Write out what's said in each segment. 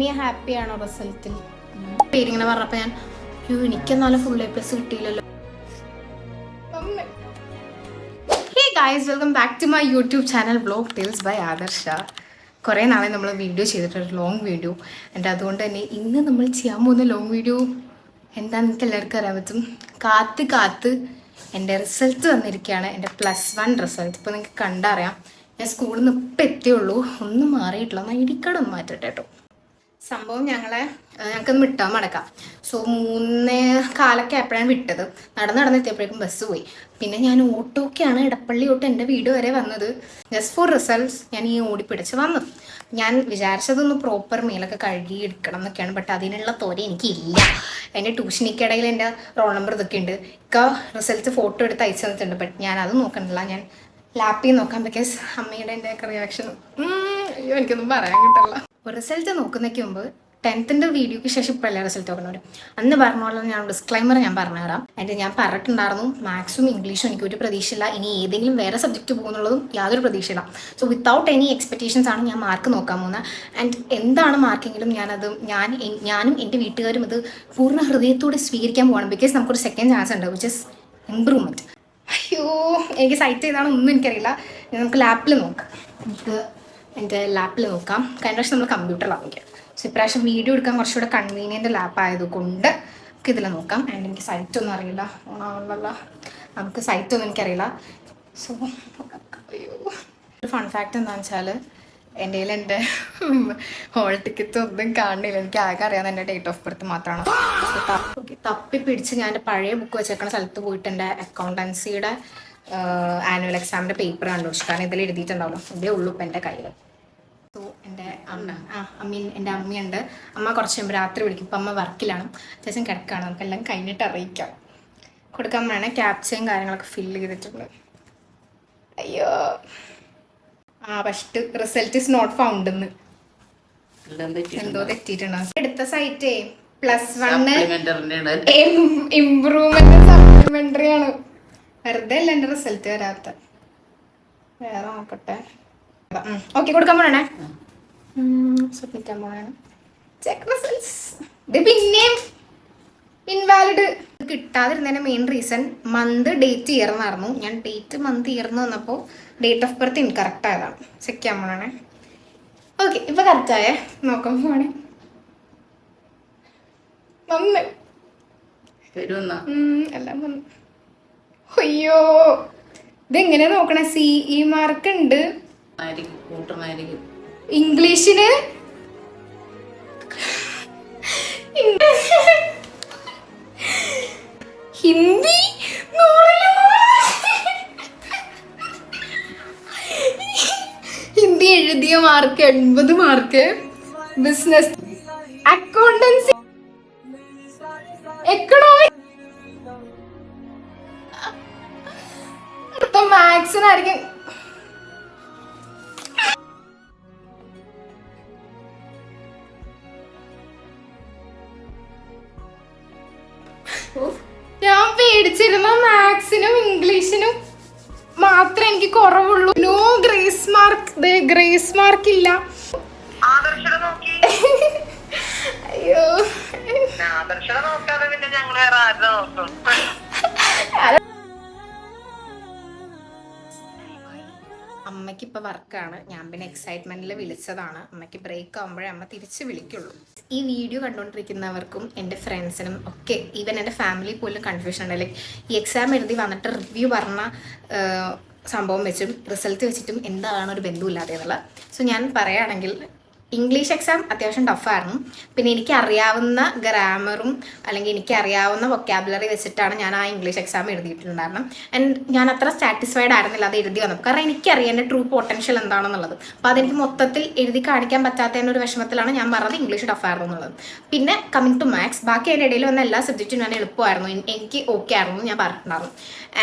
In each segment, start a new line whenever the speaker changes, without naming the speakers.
നീ ഹാപ്പിയാണോ റിസൾട്ടിൽ? പേരിങ്ങനെ പറഞ്ഞപ്പോൾ ഞാൻ എനിക്കെന്നാലും ഫുൾ A+ കിട്ടിയില്ലല്ലോ. Hey guys, welcome back to my YouTube channel vlog tales by Adarsh. കുറേ നാളെ നമ്മൾ വീഡിയോ ചെയ്തിട്ടൊരു ലോങ് വീഡിയോ. എൻ്റെ അതുകൊണ്ട് തന്നെ ഇന്ന് നമ്മൾ ചെയ്യാൻ പോകുന്ന ലോങ് വീഡിയോ എന്താണെന്ന് എനിക്ക് എല്ലാവർക്കും അറിയാൻ പറ്റും. കാത്ത് എൻ്റെ റിസൾട്ട് വന്നിരിക്കുകയാണ്. എൻ്റെ +1 റിസൾട്ട്. ഇപ്പോൾ നിങ്ങൾക്ക് കണ്ടറിയാം. ഞാൻ സ്കൂളിൽ നിന്ന് ഇപ്പം എത്തിയുള്ളൂ. ഒന്നും മാറിയിട്ടില്ല. എന്നാൽ ID കാർഡ് ഒന്ന് മാറ്റട്ടെ കേട്ടോ. സംഭവം ഞങ്ങൾക്കൊന്ന് വിട്ടാൽ മടക്കാം. സോ 3:15 ആയപ്പോഴാണ് വിട്ടത്. നടന്നെത്തിയപ്പോഴേക്കും ബസ് പോയി. പിന്നെ ഞാൻ ഓട്ടോക്കെയാണ് ഇടപ്പള്ളി തൊട്ട് എൻ്റെ വീട് വരെ വന്നത്. ജസ്റ്റ് ഫോർ റിസൾട്ട്സ് ഞാൻ ഈ ഓടിപ്പിടിച്ച് വന്നു. ഞാൻ വിചാരിച്ചതൊന്ന് പ്രോപ്പർ മേലൊക്കെ കഴുകി എടുക്കണം എന്നൊക്കെയാണ്. ബട്ട് അതിനുള്ള തോര എനിക്കില്ല. എൻ്റെ ട്യൂഷനിക്കിടയിൽ എൻ്റെ റോൾ നമ്പർ ഇതൊക്കെ ഉണ്ട്. റിസൾട്ട് ഫോട്ടോ എടുത്ത് അയച്ചു തന്നിട്ടുണ്ട്. ബട്ട് ഞാൻ അത് നോക്കണില്ല. ഞാൻ ലാപ്പിൽ നോക്കാം. ബിക്കോസ് അമ്മയുടെ എൻ്റെ ഒക്കെ റിയാക്ഷൻ അയ്യോ എനിക്കൊന്നും പറയാൻ കിട്ടില്ല. റിസൾട്ട് നോക്കുന്നതിന് മുമ്പ് 10th വീഡിയോയ്ക്ക് ശേഷം ഇപ്പോൾ എല്ലാ റിസൾട്ട് നോക്കുന്നവരും അന്ന് പറഞ്ഞ പോലെ ഞാൻ ഡിസ്ക്ലൈമർ ഞാൻ പറഞ്ഞുതരാം. ഞാൻ പറഞ്ഞിട്ടുണ്ടായിരുന്നു മാത്സും ഇംഗ്ലീഷും എനിക്കൊരു പ്രതീക്ഷയില്ല. ഇനി ഏതെങ്കിലും വേറെ സബ്ജക്റ്റ് പോകുന്നുള്ളതും യാതൊരു പ്രതീക്ഷയില്ല. സോ വിത്തൗട്ട് എനി എക്സ്പെക്റ്റേഷൻസ് ആണ് ഞാൻ മാർക്ക് നോക്കാൻ പോകുന്നത്. ആൻഡ് എന്താണ് മാർക്കെങ്കിലും ഞാനും എൻ്റെ വീട്ടുകാരും ഇത് പൂർണ്ണ ഹൃദയത്തോടെ സ്വീകരിക്കാൻ പോകണം. ബിക്കോസ് നമുക്കൊരു സെക്കൻഡ് ചാൻസ് ഉണ്ട്, വിച്ച് ഇസ് ഇമ്പ്രൂവ്മെൻറ്റ്. അയ്യോ എനിക്ക് സൈറ്റ് ചെയ്താണോ ഒന്നും എനിക്കറിയില്ല. നമുക്ക് ലാപ്പിൽ നോക്കാം. എൻ്റെ ലാപ്പിൽ നോക്കാം. കഴിഞ്ഞ പ്രാവശ്യം നമ്മൾ കമ്പ്യൂട്ടറിലാണ് നോക്കിയത്. സോ ഇപ്രാവശ്യം വീഡിയോ എടുക്കാൻ കുറച്ചുകൂടെ കൺവീനിയൻ്റ് ലാപ്പ് ആയതുകൊണ്ട് നമുക്ക് ഇതിൽ നോക്കാം. ആൻഡ് എനിക്ക് സൈറ്റൊന്നും അറിയില്ല. നമുക്ക് സൈറ്റൊന്നും എനിക്കറിയില്ല. സോ അയ്യോ ഒരു ഫൺ ഫാക്റ്റ് എന്താണെന്ന് വെച്ചാൽ എൻ്റെ കയ്യിൽ എൻ്റെ ഹോൾ ടിക്കറ്റ് ഒന്നും കാണുന്നില്ല. എനിക്ക് ആകെ അറിയാവുന്ന എൻ്റെ ഡേറ്റ് ഓഫ് ബർത്ത് മാത്രമാണ്. തപ്പി പിടിച്ച് ഞാൻ എൻ്റെ പഴയ ബുക്ക് വെച്ചേക്കുന്ന സ്ഥലത്ത് പോയിട്ട് എൻ്റെ അക്കൗണ്ടൻസിയുടെ ആനുവൽ എക്സാമിൻ്റെ പേപ്പർ കണ്ടുപിടിച്ചു. കാരണം ഇതിൽ എഴുതിയിട്ടുണ്ടാവല്ലോ. ഇതേ ഉള്ളൂ ഇപ്പം എൻ്റെ കയ്യിൽ. സോ എൻ്റെ എൻ്റെ അമ്മയുണ്ട്. അമ്മ കുറച്ച് മുമ്പ് രാത്രി വിളിക്കും. ഇപ്പം അമ്മ വർക്കിലാണ്. അത്യാവശ്യം കിടക്കുകയാണ്. നമുക്കെല്ലാം കഴിഞ്ഞിട്ട് അറിയിക്കാം. കൊടുക്കാൻ വേണേൽ ക്യാപ്ചയും കാര്യങ്ങളൊക്കെ ഫില്ല് ചെയ്തിട്ടുണ്ട്. അയ്യോ first result is not found എന്ന് എന്തോ തെറ്റിയിട്ടുണ്ടാവും. എടുത്ത സൈറ്റേ +1 ഇംപ്രൂവ്മെന്റ് സപ്ലിമെന്ററി ആണ്. വെറുതെ അല്ല എൻ്റെ റിസൾട്ട് വരാത്ത. വേറെ നോക്കട്ടെ. ഓക്കെ കൊടുക്കാൻ പോണേ. സബ്മിറ്റ് ചെയ്യാൻ പോണേ. Check results. ഇത് പിന്നെയും ഇൻവാലിഡ് കിട്ടാതിരുന്നതിൻ്റെ main reason month date year എന്നായിരുന്നു. ഞാൻ ഡേറ്റ് മന്ത് ഇയർ എന്ന് വന്നപ്പോൾ ഡേറ്റ് ഓഫ് ബർത്ത് ഇൻകറക്റ്റ് ആയതാണ്. ചെക്ക് ചെയ്യാൻ പോണേ. ഓക്കെ ഇപ്പൊ കറക്റ്റായേ. നോക്കാൻ പോണേ. വന്ന് എല്ലാം വന്നു. അയ്യോ ഇതെങ്ങനെയാ നോക്കണേ? CE മാർക്ക് ഉണ്ട്. ഇംഗ്ലീഷിന് ഹിന്ദി ഹിന്ദി എഴുതിയ mark 80 mark. Business, accountancy, economics, മാത്സിനായിരിക്കും. ഞാൻ പേടിച്ചിരുന്ന മാത്സിനും ഇംഗ്ലീഷിനും മാത്രമേ എനിക്ക് കുറവുള്ളൂ. No grace mark. Grace mark ഇല്ല. അയ്യോ അമ്മയ്ക്ക് ഇപ്പൊ വർക്കാണ്. ഞാൻ പിന്നെ എക്സൈറ്റ്മെന്റിൽ വിളിച്ചതാണ്. അമ്മയ്ക്ക് ബ്രേക്ക് ആകുമ്പോഴേ അമ്മ തിരിച്ച് വിളിക്കുള്ളൂ. ഈ വീഡിയോ കണ്ടുകൊണ്ടിരിക്കുന്നവർക്കും എൻ്റെ ഫ്രണ്ട്സിനും ഒക്കെ ഈവൻ എൻ്റെ ഫാമിലി പോലും കൺഫ്യൂഷൻ ഉണ്ട്. ലൈക്ക് ഈ എക്സാം എഴുതി വന്നിട്ട് റിവ്യൂ പറഞ്ഞ സംഭവം വെച്ചും റിസൾട്ട് വെച്ചിട്ടും എന്താണ് ഒരു ബന്ധമില്ലാതെ എന്നുള്ള. സോ ഞാൻ പറയുകയാണെങ്കിൽ ഇംഗ്ലീഷ് എക്സാം അത്യാവശ്യം ടഫായിരുന്നു. പിന്നെ എനിക്കറിയാവുന്ന ഗ്രാമറും അല്ലെങ്കിൽ എനിക്കറിയാവുന്ന വൊക്കാബുലറി വെച്ചിട്ടാണ് ഞാൻ ആ ഇംഗ്ലീഷ് എക്സാം എഴുതിയിട്ടുണ്ടായിരുന്നു. ആൻഡ് ഞാൻ അത്ര സാറ്റിസ്ഫൈഡ് ആയിരുന്നില്ല അത് എഴുതി വന്നപ്പോൾ. കാരണം എനിക്കറിയാം എൻ്റെ ട്രൂ പൊട്ടൻഷ്യൽ എന്താണെന്നുള്ളത്. അപ്പോൾ അതെനിക്ക് മൊത്തത്തിൽ എഴുതി കാണിക്കാൻ പറ്റാത്തതിൻ്റെ ഒരു വിഷമത്തിലാണ് ഞാൻ പറഞ്ഞത് ഇംഗ്ലീഷ് ടഫായിരുന്നു എന്നുള്ളത്. പിന്നെ കമ്മിങ് ടു മാത്സ്, ബാക്കി അതിൻ്റെ ഇടയിൽ വന്ന എല്ലാ സബ്ജക്റ്റും ഞാൻ എളുപ്പമായിരുന്നു, എനിക്ക് ഓക്കെ ആയിരുന്നു ഞാൻ പറഞ്ഞിട്ടുണ്ടായിരുന്നു.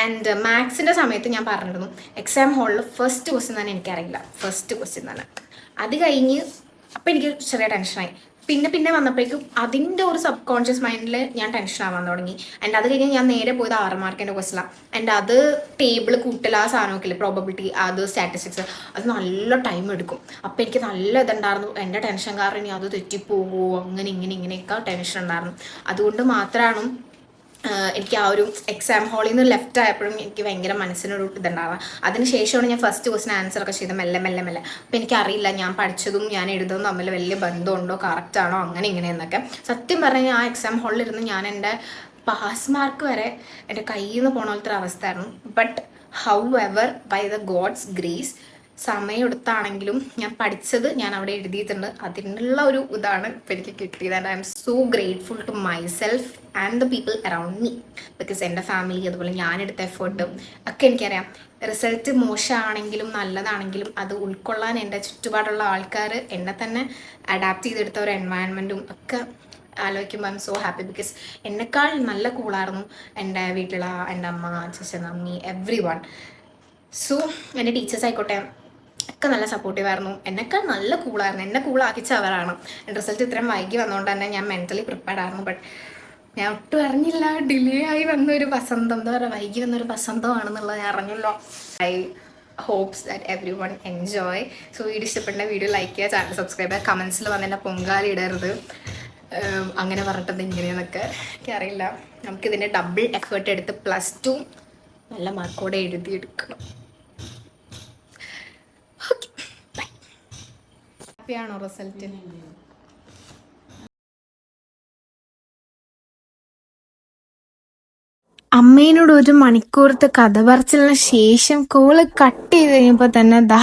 ആൻഡ് മാത്സിൻ്റെ സമയത്ത് ഞാൻ പറഞ്ഞിരുന്നു എക്സാം ഹാളിൽ ഫസ്റ്റ് ക്വസ്റ്റ്യൻ തന്നെ എനിക്കറിയില്ല. ഫസ്റ്റ് ക്വസ്റ്റ്യൻ തന്നെ. അത് കഴിഞ്ഞ് അപ്പം എനിക്ക് ചെറിയ ടെൻഷനായി. പിന്നെ പിന്നെ വന്നപ്പോഴേക്കും അതിൻ്റെ ഒരു സബ് കോൺഷ്യസ് മൈൻഡിൽ ഞാൻ ടെൻഷൻ ആവാൻ തുടങ്ങി. ആൻഡ് അത് കഴിഞ്ഞ് ഞാൻ നേരെ പോയത് 6 മാർക്കിൻ്റെ ക്വസ്റ്റിലാണ്. ആൻഡ് അത് ടേബിൾ കൂട്ടൽ ആ സാധനമൊക്കെ ഇല്ലേ, പ്രോബബിലിറ്റി, അത് സ്റ്റാറ്റിസ്റ്റിക്സ്, അത് നല്ല ടൈം എടുക്കും. അപ്പോൾ എനിക്ക് നല്ല ഇതുണ്ടായിരുന്നു. എൻ്റെ ടെൻഷൻ കാരണം ഇനി അത് തെറ്റിപ്പോകുമോ, അങ്ങനെ ഇങ്ങനെയൊക്കെ ടെൻഷൻ ഉണ്ടായിരുന്നു. അതുകൊണ്ട് മാത്രമാണ് എനിക്ക് ആ ഒരു എക്സാം ഹാളിൽ നിന്ന് ലെഫ്റ്റ് ആയപ്പോഴും എനിക്ക് ഭയങ്കര മനസ്സിനൊരു ഇതുണ്ടാവുക. അതിനുശേഷമാണ് ഞാൻ ഫസ്റ്റ് ക്വസ്റ്റിന് ആൻസറൊക്കെ ചെയ്ത് മെല്ലെ. അപ്പോൾ എനിക്കറിയില്ല ഞാൻ പഠിച്ചതും ഞാൻ എഴുതുന്നതും തമ്മിൽ വലിയ ബന്ധമുണ്ടോ, കറക്റ്റാണോ, അങ്ങനെ ഇങ്ങനെയെന്നൊക്കെ. സത്യം പറഞ്ഞാൽ ആ എക്സാം ഹാളിലിരുന്ന് ഞാൻ എൻ്റെ പാസ് മാർക്ക് വരെ എൻ്റെ കയ്യിൽ നിന്ന് പോണ പോലത്തെ ഒരു അവസ്ഥയായിരുന്നു. But however by the God's grace സമയം എടുത്താണെങ്കിലും ഞാൻ പഠിച്ചത് ഞാൻ അവിടെ എഴുതിയിട്ടുണ്ട്. അതിനുള്ള ഒരു ഇതാണ് ഇപ്പോൾ എനിക്ക് കിട്ടിയത്. And I am so grateful to myself and the people around me. Because എൻ്റെ ഫാമിലി, അതുപോലെ ഞാനെടുത്ത എഫേർട്ടും ഒക്കെ എനിക്കറിയാം. റിസൾട്ട് മോശമാണെങ്കിലും നല്ലതാണെങ്കിലും അത് ഉൾക്കൊള്ളാൻ എൻ്റെ ചുറ്റുപാടുള്ള ആൾക്കാർ, എന്നെ തന്നെ അഡാപ്റ്റ് ചെയ്തെടുത്ത ഒരു എൻവയൺമെൻറ്റും ഒക്കെ ആലോചിക്കുമ്പോൾ I am so happy. Because എന്നെക്കാൾ നല്ല കൂളായിരുന്നു എൻ്റെ വീട്ടിലുള്ള എൻ്റെ അമ്മ, അച്ഛൻ, അമ്മി, എവ്രി വൺ. സോ എൻ്റെ ടീച്ചേഴ്സ് ആയിക്കോട്ടെ ഒക്കെ നല്ല സപ്പോർട്ടീവായിരുന്നു. എന്നെക്കാൾ നല്ല കൂളായിരുന്നു. എന്നെ കൂളാക്കിച്ച അവരാണ്. റിസൾട്ട് ഇത്രയും വൈകി വന്നുകൊണ്ട് തന്നെ ഞാൻ മെൻ്റലി പ്രിപ്പയർഡ് ആയിരുന്നു. ബട്ട് ഞാൻ ഒട്ടും അറിഞ്ഞില്ല ഡിലേ ആയി വന്നൊരു വസന്തം, എന്താ പറയുക, വൈകി വന്നൊരു വസന്തമാണെന്നുള്ളത് ഞാൻ അറിഞ്ഞല്ലോ. I hopes that every one enjoy. So video ഇഷ്ടപ്പെട്ട വീഡിയോ ലൈക്ക് ചെയ്യുക, ചാനൽ സബ്സ്ക്രൈബ് ചെയ്യുക, കമൻസിൽ വന്ന് എന്നെ പൊങ്കാലി ഇടരുത്, അങ്ങനെ പറഞ്ഞിട്ടത് ഇങ്ങനെയെന്നൊക്കെ എനിക്കറിയില്ല. നമുക്കിതിൻ്റെ ഡബിൾ എഫേർട്ട് എടുത്ത് +2 നല്ല മാർക്കോടെ എഴുതിയെടുക്കണം. ഹാപ്പിയാണോ റിസൾട്ട്? അമ്മേനോട് 1 മണിക്കൂറത്തെ കഥ പറച്ചിലിന് ശേഷം കോള് കട്ട് ചെയ്ത് കഴിഞ്ഞപ്പോൾ തന്നെ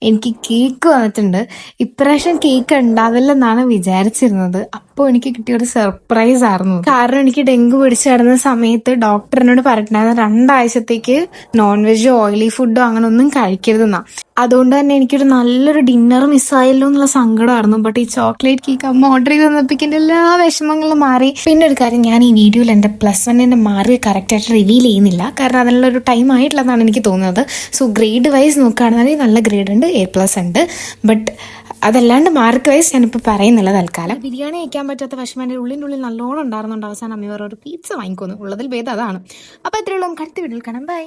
എനിക്ക് കേക്ക് വന്നിട്ടുണ്ട്. ഇപ്രാവശ്യം കേക്ക് ഉണ്ടാവില്ലെന്നാണ് വിചാരിച്ചിരുന്നത്. അപ്പോൾ എനിക്ക് കിട്ടിയ ഒരു സർപ്രൈസ് ആയിരുന്നു. കാരണം എനിക്ക് ഡെങ്കു പിടിച്ചു കിടന്ന സമയത്ത് ഡോക്ടർ എന്നോട് പറഞ്ഞിട്ടുണ്ടായിരുന്നു 2 ആഴ്ചത്തേക്ക് നോൺ വെജോ ഓയിലി ഫുഡോ അങ്ങനെ ഒന്നും കഴിക്കരുതെന്നാ. അതുകൊണ്ട് തന്നെ എനിക്കൊരു നല്ലൊരു ഡിന്നർ മിസ്സായല്ലോ എന്നുള്ള സങ്കടമായിരുന്നു. ബട്ട് ഈ ചോക്ലേറ്റ് കേക്ക് അമ്മ ഓർഡർ ചെയ്ത് തന്നപ്പോൾ എൻ്റെ എല്ലാ വിഷമങ്ങളും മാറി. പിന്നെ ഒരു കാര്യം, ഞാൻ ഈ വീഡിയോയിൽ എൻ്റെ +1 മാർക്ക് കറക്റ്റായിട്ട് റിവീൽ ചെയ്യുന്നില്ല. കാരണം അതിനുള്ളൊരു ടൈം ആയിട്ടില്ലെന്നാണ് എനിക്ക് തോന്നുന്നത്. സോ ഗ്രേഡ് വൈസ് നോക്കുകയാണെന്നുണ്ടെങ്കിൽ നല്ല ഗ്രേഡ് ഉണ്ട്, A+ ഉണ്ട്. ബട്ട് അതല്ലാണ്ട് മാർക്ക് വൈസ് ഞാനിപ്പോൾ പറയുന്നില്ല തൽക്കാലം. ബിരിയാണി കഴിക്കാൻ പറ്റാത്ത വിഷമം എൻ്റെ ഉള്ളിൽ നല്ലോണം ഉണ്ടായിരുന്നുണ്ട്. അവസാനം അമ്മ വേറെ ഒരു പിസ്സ വാങ്ങിക്കുന്നു. ഉള്ളതിൽ ഭേദം അതാണ്. അപ്പോൾ ഇത്രയുള്ളൂ. നമുക്ക് അടുത്ത വീഡിയോയിൽ കാണാം. ബൈ.